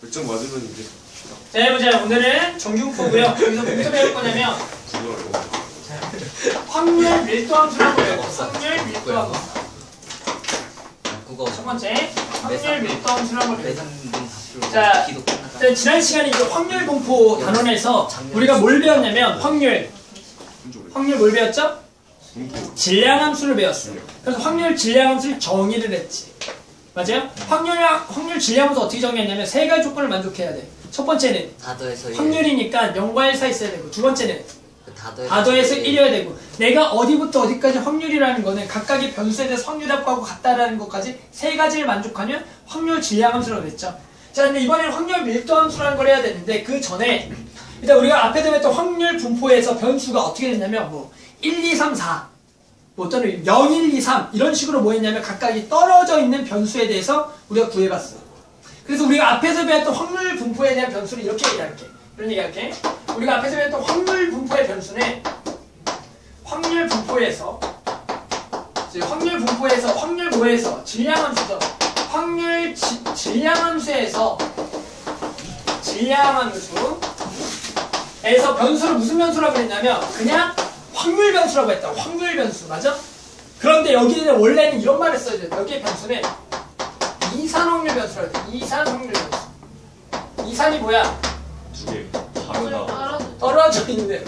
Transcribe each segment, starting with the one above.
1점 맞으면 이제. 자, 해보자. 오늘은 정규분포고요. 여기서 뭐부터 배울 거냐면 확률 밀도함수라고 배워. 확률 밀도함수. 첫 번째 확률 밀도함수라고 배워. 자, 지난 시간에 이제 확률 분포 단원에서 우리가 뭘 배웠냐면 확률 뭘 배웠죠? 질량함수를 배웠어요. 그래서 확률 질량함수를 정의를 했지. 맞아요? 확률 질량함수 어떻게 정의했냐면 세 가지 조건을 만족해야 돼. 첫 번째는 확률이니까 0과 1 사이 있어야 되고, 두 번째는 다 더해서 1이어야 되고, 내가 어디부터 어디까지 확률이라는 거는 각각의 변수에 대해서 확률하고 같다라는 것까지 세 가지를 만족하면 확률 질량함수라고 했죠. 자, 근데 이번에는 확률 밀도함수라는 걸 해야 되는데, 그 전에 일단 우리가 앞에 배웠던 확률 분포에서 변수가 어떻게 됐냐면 뭐 1, 2, 3, 4 뭐 또는 0, 1, 2, 3 이런 식으로 뭐 했냐면 각각이 떨어져 있는 변수에 대해서 우리가 구해봤어. 그래서 우리가 앞에서 배웠던 확률 분포에 대한 변수를 이렇게 얘기할게. 이런 얘기할게. 우리가 앞에서 배웠던 확률 분포의 변수는 확률 분포에서 확률 뭐에서 질량함수죠. 확률 질량함수에서 변수를 무슨 변수라고 했냐면 그냥 확률 변수라고 했다. 확률 변수 맞아? 그런데 여기는 원래는 이런 말을 써야 돼. 여기의 변수는 이산 확률 변수라고 해. 이산 확률 변수. 이산이 뭐야? 두 개. 다르다. 떨어져 있는.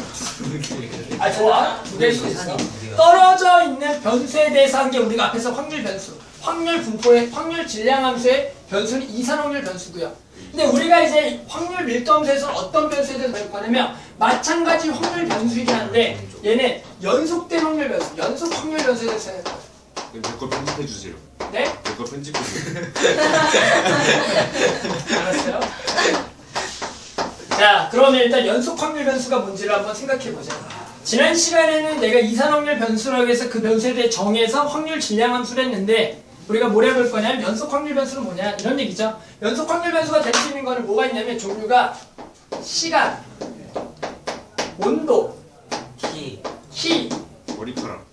아 좋아. 두 개일 수 있어. 떨어져 있는 변수에 대해서 한 게 우리가 앞에서 확률 변수. 확률 분포의 확률 질량함수의 변수는 이산 확률 변수고요. 근데 우리가 이제 확률 밀도함수에서는 어떤 변수에 대해서 배울 거냐면 마찬가지 확률 변수이긴 한데 얘는 연속된 확률 변수, 연속 확률 변수에 대해서 배울 거예요. 내 거 편집해 주세요. 네? 내 거 편집해 주세요. 알았어요? 자, 그러면 일단 연속 확률 변수가 뭔지를 한번 생각해 보자. 지난 시간에는 내가 이산 확률 변수라고 해서 그 변수에 대해 정해서 확률 질량함수를 했는데 우리가 뭘 해볼 거냐면 연속 확률 변수는 뭐냐 이런 얘기죠. 연속 확률 변수가 될 수 있는 거는 뭐가 있냐면 종류가 시간, 온도, 키 머리카락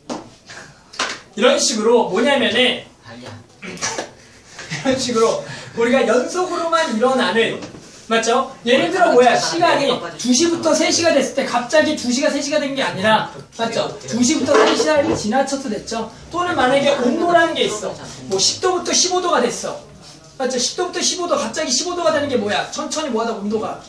이런 식으로 뭐냐면은 이런 식으로 우리가 연속으로만 일어나는 맞죠? 예를 들어 뭐야 시간이 2시부터 3시가 됐을 때 갑자기 2시가 3시가 된 게 아니라 맞죠? 2시부터 3시간이 지나쳐서 됐죠? 또는 만약에 온도라는 게 있어 뭐 10도부터 15도가 됐어 맞죠? 10도부터 15도 갑자기 15도가 되는 게 뭐야? 천천히 뭐하다 온도가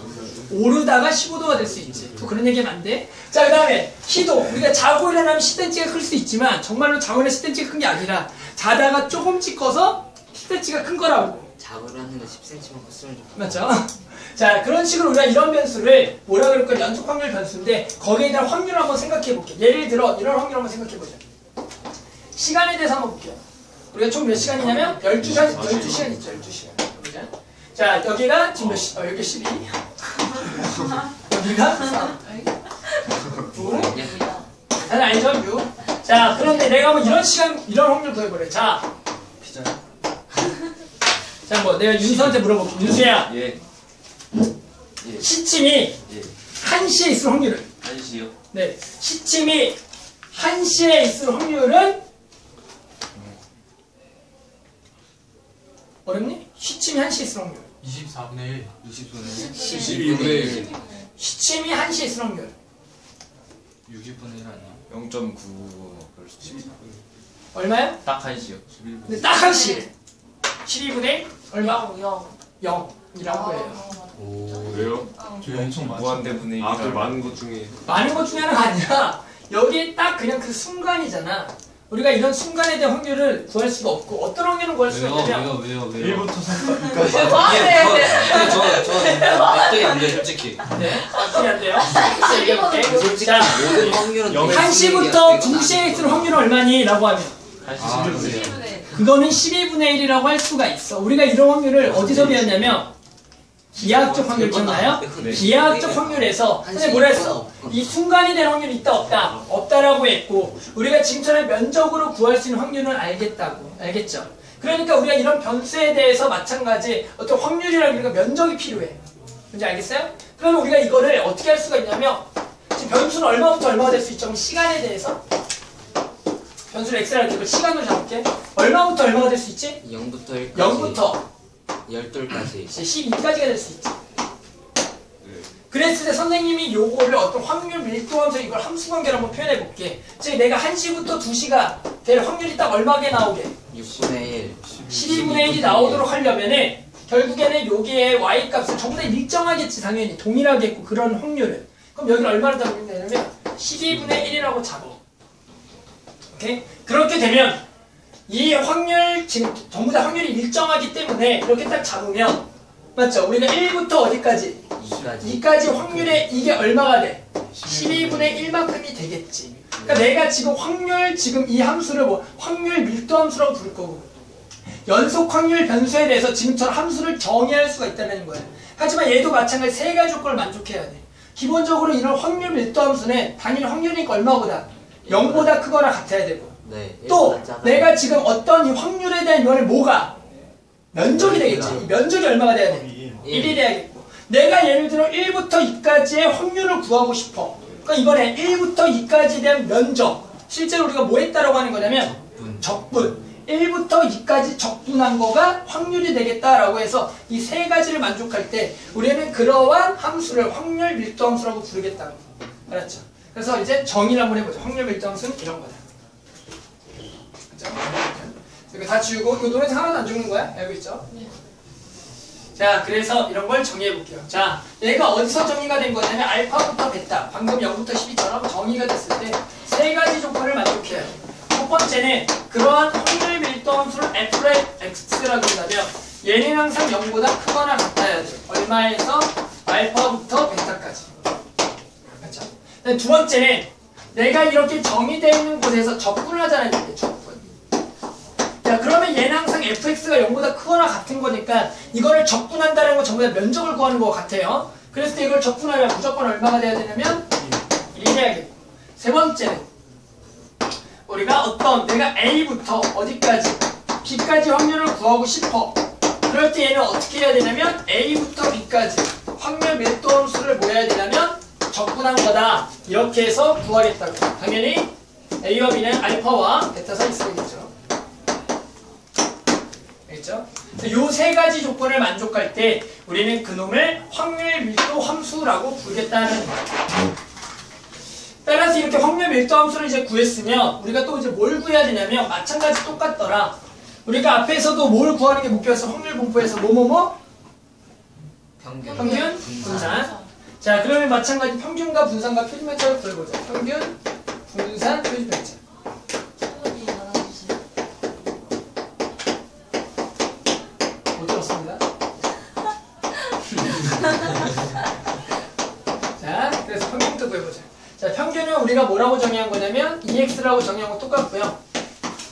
오르다가 15도가 될 수 있지. 또 그런 얘기하면 안 돼. 자, 그 다음에 키도 우리가 자고 일어나면 10cm가 클 수 있지만 정말로 자고 일어나면 10cm가 큰 게 아니라 자다가 조금씩 커서 10cm가 큰 거라고. 자고 일어났는데 10cm만 컸으면 좋겠다. 맞죠? 자, 그런 식으로 우리가 이런 변수를 뭐라 그럴까? 연속 확률 변수인데 거기에 대한 확률을 한번 생각해 볼게요. 예를 들어 이런 확률 한번 생각해 보자. 시간에 대해서 한번 볼게요. 우리가 총 몇 시간이냐면 12시간 있죠. 12시간. 보자. 자, 여기가 지금 몇 시? 여기 12. 여기가 3. 9. 사실 아니죠? 6. 자, 그런데 내가 한번 이런 확률 구해보래. 자, 자, 뭐 내가 윤수한테 물어볼게. 윤수야. 예. 시침이 1시에 있을 확률은? 1시요? 네. 시침이 1시에 있을 확률은? 어렵니? 시침이 1시에 있을 확률. 24분의 1. 12분의 1. 시침이 1시에 있을 확률. 60분의 1 아니야? 0.9 12. 얼마야? 딱 1시요. 근데 딱 1시. 12분의 얼마? 0이라고 해요. 왜요? 저희 엄청 많죠. 무한대분의 1. 아, 그 많은 것 중에 많은 것 중에 하나가 아니라 여기 딱 그냥 그 순간이잖아. 우리가 이런 순간에 대한 확률을 구할 수가 없고 어떤 확률을 구할 수가 있냐면 왜요? 1부터 3까지. 저 납득이 안 돼요, 솔직히. 네, 어떻게 안 돼요? 얘기해볼게. 솔직히 자, 모든 확률은 1시부터 2시에 있을 확률은 얼마니? 라고 하면 1시 그거는 12분의 1이라고 할 수가 있어. 우리가 이런 확률을 어디서 배웠냐면 기하학적 확률 기억나요? 기하학적 확률에서 근데 뭐라 했어? 이 순간이 될 확률이 있다 없다? 없다라고 했고 우리가 지금처럼 면적으로 구할 수 있는 확률은 알겠다고. 알겠죠? 그러니까 우리가 이런 변수에 대해서 마찬가지 어떤 확률이라는 우리가 면적이 필요해. 뭔지 알겠어요? 그러면 우리가 이거를 어떻게 할 수가 있냐면 지금 변수는 얼마부터 얼마가 될 수 있죠? 그럼 시간에 대해서 변수를 x라고 해서 시간으로 잡을게. 얼마부터 얼마가 될 수 있지? 0부터 1까지. 0부터 12까지 12까지가 될 수 있지. 네. 그랬을 때 선생님이 요거를 어떤 확률 밀도하면서 이걸 함수관계로 한번 표현해 볼게. 즉 내가 1시부터 2시가 될 확률이 딱 얼마게 나오게? 6분의 1 12분의 1이 나오도록 하려면은 결국에는 여기에 y 값을 전부 다 일정하겠지. 당연히 동일하게 했고 그런 확률은. 그럼 여기를 얼마를 잡으면 되냐면 12분의 1이라고 잡어. 오케이? 그렇게 되면 이 확률 지금 전부 다 확률이 일정하기 때문에 이렇게 딱 잡으면 맞죠? 우리가 1부터 어디까지? 2까지 확률에 이게 얼마가 돼? 12분의 1만큼이 되겠지. 그러니까 내가 지금 확률 지금 이 함수를 뭐 확률 밀도 함수라고 부를 거고 연속 확률 변수에 대해서 지금처럼 함수를 정의할 수가 있다는 거야. 하지만 얘도 마찬가지 세 가지 조건을 만족해야 돼. 기본적으로 이런 확률 밀도 함수는 당연히 확률이니까 얼마보다? 0보다 크거나 같아야 되고 네, 또 내가 지금 어떤 이 확률에 대한 면에 뭐가? 면적이 되겠지. 이 면적이 얼마가 돼야 돼? 1이 돼야겠고 내가 예를 들어 1부터 2까지의 확률을 구하고 싶어. 그러니까 이번에 1부터 2까지에 대한 면적 실제로 우리가 뭐 했다라고 하는 거냐면 적분 1부터 2까지 적분한 거가 확률이 되겠다라고 해서 이 세 가지를 만족할 때 우리는 그러한 함수를 확률 밀도 함수라고 부르겠다고. 알았죠? 그래서 이제 정의를 한번 해보자. 확률 밀도 함수는 이런 거다. 그죠? 이거 다 지우고 이거 노란색 하나도 안 적는 거야? 알고 있죠? 네. 자, 그래서 이런 걸 정의해 볼게요. 자, 얘가 어디서 정의가 된 거냐면 알파부터 베타, 방금 0부터 12처럼 정의가 됐을 때 세 가지 조건을 만족해야 돼. 첫 번째는 그러한 확률 밀도 함수를 fx라고 한다면 얘는 항상 0보다 크거나 같아야 돼. 얼마에서? 알파부터 베타까지. 그렇죠? 두 번째는 내가 이렇게 정의되어 있는 곳에서 적분을 하자는 얘기예요. 적분. 자, 그러면 얘는 항상 fx가 0보다 크거나 같은 거니까 이거를 적분한다는 건 전부 다 면적을 구하는 것 같아요. 그랬을 때 이걸 적분하면 무조건 얼마가 돼야 되냐면 1이 돼야겠고. 세 번째는 우리가 어떤 내가 A부터 어디까지 B까지 확률을 구하고 싶어. 그럴 때 얘는 어떻게 해야 되냐면 A부터 B까지 확률 밀도 함수를 뭐 해야 되냐면 적분한 거다. 이렇게 해서 구하겠다고. 당연히 A와 B는 알파와 베타가 있어야겠죠. 알겠죠? 요 세 가지 조건을 만족할 때 우리는 그놈을 확률 밀도 함수라고 부르겠다는 거예요. 따라서 이렇게 확률 밀도 함수를 이제 구했으면 우리가 또 이제 뭘 구해야 되냐면 마찬가지 똑같더라. 우리가 앞에서도 뭘 구하는 게 목표였어? 확률 분포에서 뭐뭐뭐? 평균, 분산. 자, 그러면 마찬가지 평균과 분산과 표준 편차를 구해보자. 평균, 분산, 표준 편차. 못 들었습니다. 자, 그래서 평균부터 구해보자. 자, 평균은 우리가 뭐라고 정의한 거냐면 EX라고 정의한 거 똑같고요.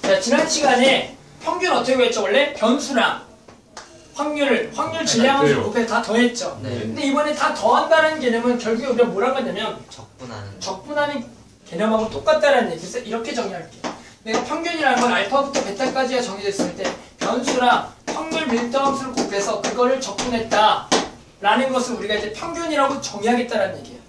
자, 지난 시간에 평균 어떻게 구했죠? 원래 변수랑 확률 질량함수 곱해 다 더했죠. 네. 근데 이번에 다 더한다는 개념은 결국에 우리가 뭐라고 하냐면 적분하는 개념하고 똑같다는 얘기. 그래서 이렇게 정의할게. 내가 평균이라는 건 알파부터 베타까지가 정의됐을 때 변수랑 확률 밀도함수를 곱해서 그거를 적분했다 라는 것을 우리가 이제 평균이라고 정의하겠다는 얘기예요.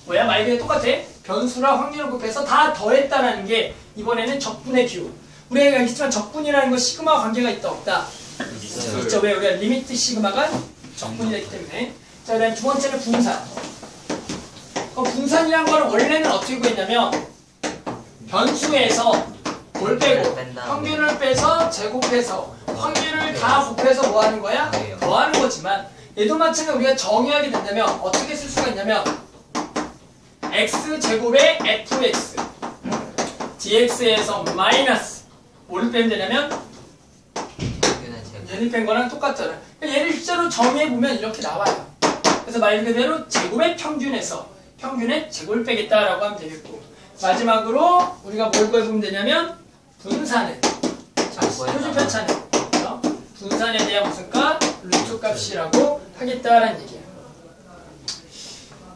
뭐야? 말 그대로 똑같아. 변수랑 확률을 곱해서 다 더했다라는 게 이번에는 적분의 기호. 우리가 알겠지만 적분이라는 건 시그마 관계가 있다 없다? 있죠. 왜? 우리가 리미트 시그마가 적분이 되기 때문에. 자, 그다음 두 번째는 분산. 분산이라는 거는 원래는 어떻게 구했냐면 변수에서 뭘 빼고 평균을 빼서 제곱해서 확률을 다 곱해서 뭐 하는 거야? 더하는 거지만 얘도 마찬가지로 우리가 정의하게 된다면 어떻게 쓸 수가 있냐면 x제곱의 fx dx에서 마이너스 뭐를 빼면 되냐면 얘를 뺀 거랑 똑같잖아. 얘를 실제로 정의해보면 이렇게 나와요. 그래서 말 그대로 제곱의 평균에서 평균의 제곱을 빼겠다라고 하면 되겠고, 마지막으로 우리가 뭘 구해보면 되냐면 분산을, 자, 표준 편차는 그렇죠? 분산에 대한 무슨 값? 루트 값이라고 하겠다라는 얘기예요.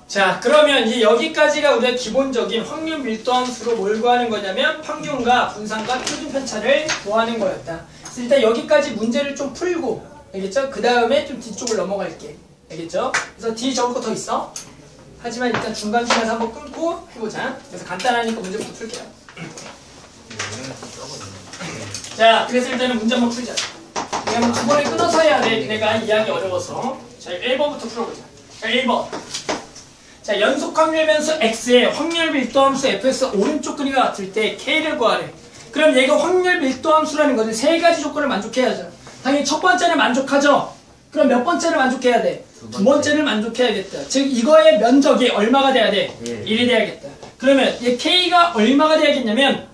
자, 그러면 이제 여기까지가 우리가 기본적인 확률 밀도함수로 뭘 구하는 거냐면 평균과 분산과 표준 편차를 구하는 거였다. 그래서 일단 여기까지 문제를 좀 풀고, 알겠죠? 그 다음에 좀 뒤쪽을 넘어갈게. 알겠죠? 그래서 뒤 적을 거 더 있어. 하지만 일단 중간중간에서 한번 끊고 해보자. 그래서 간단하니까 문제부터 풀게요. 자, 그래서 일단은 문제 한번 풀자. 왜냐면 두 번에 끊어서 해야 돼. 내가 이해하기 어려워서. 자, 1번부터 풀어보자. 자, 1번. 자, 연속 확률 변수 x의 확률 밀도 함수 fx 오른쪽 그림과 같을 때 k를 구하래. 그럼 얘가 확률 밀도 함수라는 것은 세 가지 조건을 만족해야죠. 당연히 첫 번째는 만족하죠. 그럼 몇 번째를 만족해야 돼? 두 번째를 만족해야겠다. 즉 이거의 면적이 얼마가 돼야 돼? 1이 돼야겠다. 그러면 얘 k가 얼마가 돼야겠냐면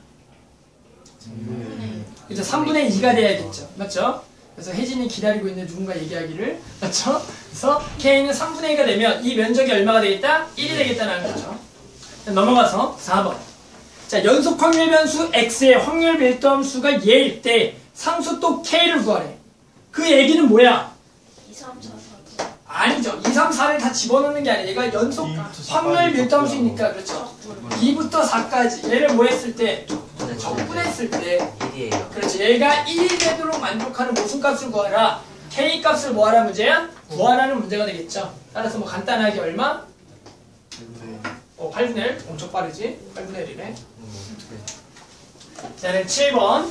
그죠? 3분의 2가 돼야겠죠. 맞죠? 그래서 혜진이 기다리고 있는 누군가 얘기하기를. 맞죠? 그래서 k는 3분의 2가 되면 이 면적이 얼마가 되겠다? 1이 되겠다는 거죠. 넘어가서 4번. 자, 연속 확률 변수 x의 확률 밀도 함수가 얘일 때 상수 또 k를 구하래. 그 얘기는 뭐야? 2, 3, 4, 4. 아니죠. 2, 3, 4를 다 집어넣는 게 아니라 얘가 연속 확률 밀도 함수이니까 그렇죠. 2부터 4까지 얘를 뭐 했을 때? 적분했을 때 1이에요. 그렇지. 얘가 1이 되도록 만족하는 무슨 값을 구하라? k 값을 뭐하라 문제야? 구하라는 문제가 되겠죠. 따라서 뭐 간단하게 얼마? 8분의 1. 엄청 빠르지? 8분의 1이네. 자, 7번.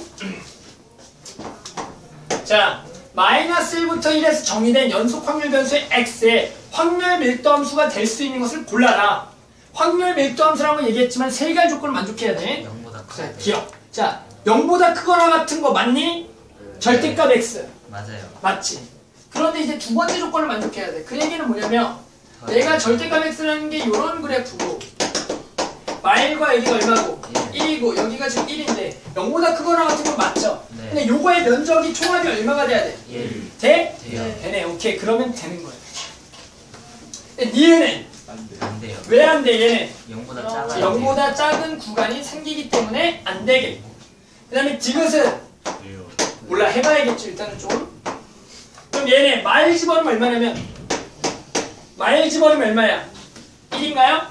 자, 마이너스 1부터 1에서 정의된 연속 확률 변수의 x의 확률 밀도 함수가 될 수 있는 것을 골라라. 확률 밀도 함수라고 얘기했지만 세 가지 조건을 만족해야 돼. 0보다 자, 커야 돼요. 기억. 자, 0보다 크거나 같은 거 맞니? 절대값 x. 맞아요. 맞지? 그런데 이제 두 번째 조건을 만족해야 돼. 그 얘기는 뭐냐면 얘가 절대값 x라는 게 이런 그래프고 마일과 여기가 얼마고? 1이고 여기가 지금 1인데 0보다 크거나 같은 건 맞죠? 네. 근데 요거의 면적이 총합이 얼마가 돼야 돼? 1. 돼? 돼요. 되네. 오케이. 그러면 되는 거야. 근데 얘는 안 돼요. 왜 안 돼? 얘는 0보다 작아요. 0보다 작은 구간이 생기기 때문에 안 되겠고. 그 다음에 디귿은 몰라. 해봐야겠죠. 일단은 좀. 그럼 얘네 마일 집어넣으면 얼마냐면 마일 집어넣으면 얼마야? 1인가요?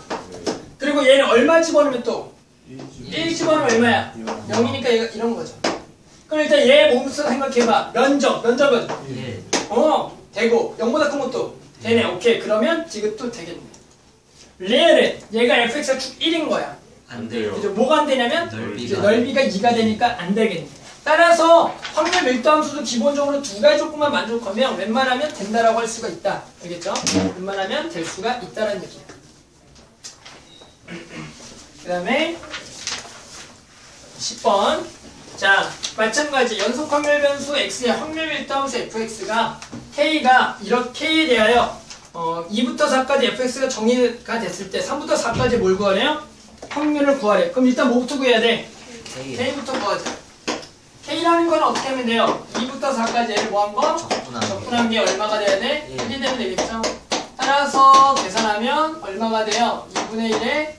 그리고 얘는 얼마 집어넣으면 또 1 집어넣으면 얼마야? 0이니까 얘가 이런 거죠. 그럼 일단 얘 몸수 생각해봐. 면적은 1. 되고 0보다 큰 것도 되네. 오케이. 그러면 디귿도 되겠네. 레일은 얘가 fx가 축 1인 거야. 안 돼요. 이제 뭐가 안 되냐면 이제 넓이가. 넓이가 2가 되니까 안 되겠네. 따라서 확률 밀도 함수도 기본적으로 두 가지 조건만 만족하면 웬만하면 된다라고 할 수가 있다. 알겠죠? 웬만하면 될 수가 있다라는 얘기야. 그 다음에 10번. 자, 마찬가지 연속 확률 변수 x의 확률 밀도 함수 fx가 k가 이렇게 k에 대하여 2부터 4까지 fx가 정의가 됐을 때 3부터 4까지 뭘 구하래요? 확률을 구하래. 그럼 일단 뭐부터 구해야 돼? k부터 구하자. k라는 건 어떻게 하면 돼요? 2부터 4까지 얘를 뭐 한 거? 적분한 게 얼마가 돼야 돼? 1이 되면 되겠죠? 따라서 계산하면 얼마가 돼요? 2분의 1에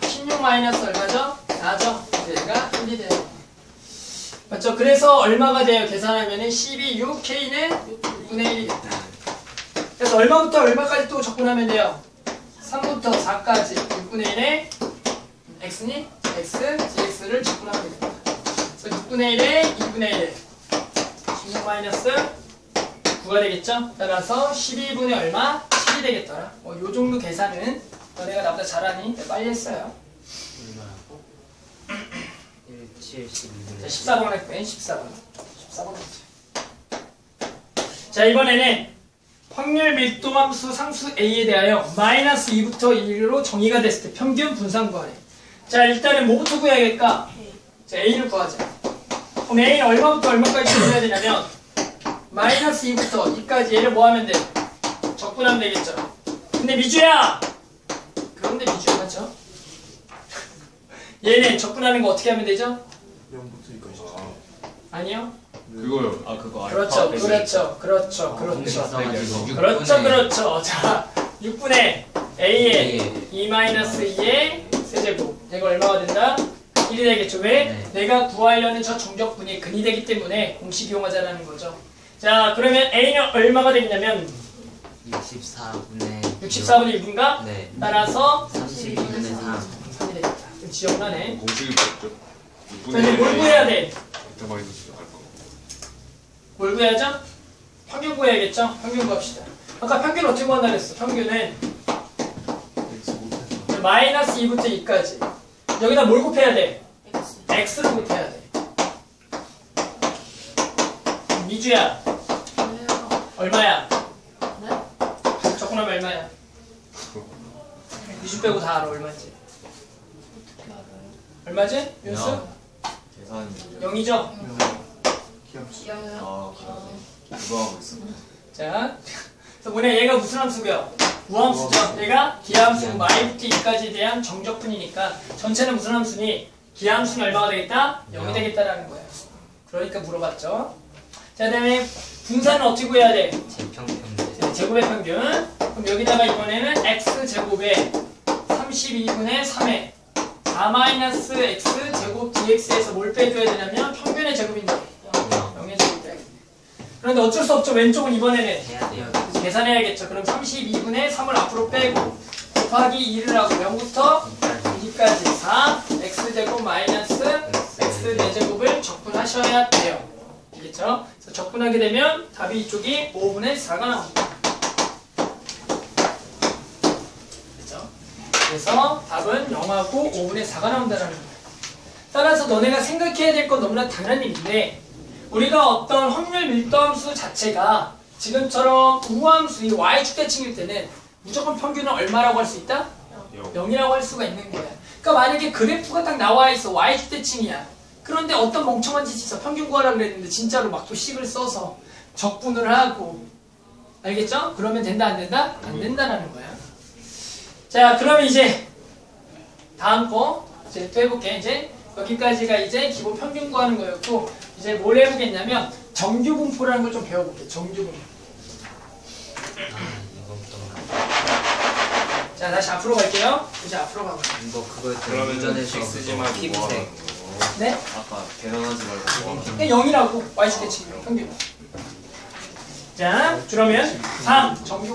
16 마이너스 얼마죠? 4죠? 얘가 1이 돼요. 맞죠? 그래서 얼마가 돼요? 계산하면 12, 6, k는 6분의 1이겠다. 그래서 얼마부터 얼마까지 또 적분하면 돼요? 3부터 4까지 6분의 1에 x니? x, gx를 적분하면 되겠다. 그래서 6분의 1에 2분의 1에 16 마이너스 9가 되겠죠? 따라서 12분의 얼마? 7이 되겠더라. 요 정도 계산은 너네가 나보다 잘하니 빨리 했어요. 1, 7, 12분의 자, 14번 할거예요. 14번 했죠. 자, 이번에는 확률 밀도 함수 상수 A에 대하여 마이너스 2부터 1로 정의가 됐을 때 평균 분산 구하래. 자, 일단은 뭐부터 구해야겠까? 자, A를 구하자. 그럼 A는 얼마부터 얼마까지 구해야 되냐면 마이너스 2부터 2까지 얘를 뭐 하면 돼? 적분하면 되겠죠. 근데 미주야! 그런데 미주야, 맞죠? 얘는 적분하는 거 어떻게 하면 되죠? 0부터 2까지. 아니요? 그거요. 아 그거 그렇죠, 그렇죠. 자, 6분의 A의 2-2의 세제곱. 얘가 얼마가 된다? 1이 되겠죠. 왜? 네. 내가 구하려는 저 정적분이 근이 되기 때문에 공식 이용하자라는 거죠. 자, 그러면 A는 얼마가 되겠냐면 64분의 64분의 6인가? 네. 따라서 32분의 3. 3이 되겠다. 좀 지저분하네. 공식이 뭐였죠? 자, 이제 뭘 구해야 돼? 베타 마이너스 알파. 뭘 구해야죠? 평균 구해야겠죠? 평균 구합시다. 아까 평균 어떻게 구한다 그랬어? 평균은 마이너스 2부터 2까지. 여기다 뭘 곱해야 돼? X. x를 곱해야 돼. 이주야 왜요? 얼마야? 네? 적분하면 얼마야? 20 빼고 다 알아 얼마인지. 어떻게 알아요? 얼마지? 윤수? 계산이 0이죠? 귀여워요. 그거 하고 있어. 자, 그래서 뭐냐 얘가 무슨 함수고요? 우함수죠. 얘가 기하함수고 y부터 2까지에 대한 정적분이니까 전체는 무슨 함수니? 기하함수는 얼마가 되겠다? 0이 되겠다라는 거예요. 그러니까 물어봤죠. 자, 그다음에 분산은 어떻게 구해야 돼? 제평평 제곱의 평균. 그럼 여기다가 이번에는 x제곱에 32분의 3에 4-x 제곱 dx에서 뭘 빼줘야 되냐면 평균의 제곱인데 0의 제곱이 돼야겠네. 그런데 어쩔 수 없죠. 왼쪽은 이번에는 해야 돼요. 계산해야겠죠. 그럼 32분의 3을 앞으로 빼고 곱하기 2를 하고 0부터 2까지 4 x제곱 마이너스 x 4제곱을 적분하셔야 돼요. 알겠죠? 그래서 적분하게 되면 답이 이쪽이 5분의 4가 나옵니다. 그렇죠? 그래서 답은 0하고 5분의 4가 나온다는 거예요. 따라서 너네가 생각해야 될 건 너무나 당연한 일인데 우리가 어떤 확률 밀도함수 자체가 지금처럼 우함수, 이 y축대칭일 때는 무조건 평균은 얼마라고 할 수 있다? 0이라고 할 수가 있는 거야. 그러니까 만약에 그래프가 딱 나와 있어. y축대칭이야. 그런데 어떤 멍청한 짓이 있어. 평균 구하라 그랬는데 진짜로 막 또 식을 써서 적분을 하고 알겠죠? 그러면 된다 안 된다? 안 된다라는 거야. 자, 그러면 이제 다음 거 이제 또 해볼게. 이제 여기까지가 이제 기본 평균 구하는 거였고 이제 뭘 해보겠냐면 정규 분포라는 걸 좀 배워볼게. 정규 분포. 자, 다시 앞으로 갈게요. 이제 앞으로 가봐. 이거 그거였죠. 그러면 운전에서 쓰지 말고 뭐 피부색. 하는 거? 네? 아까 계산하지 말고 뭐 하는 거? 그냥 0이라고 y축대칭 평균. 자, 그러면 3 정규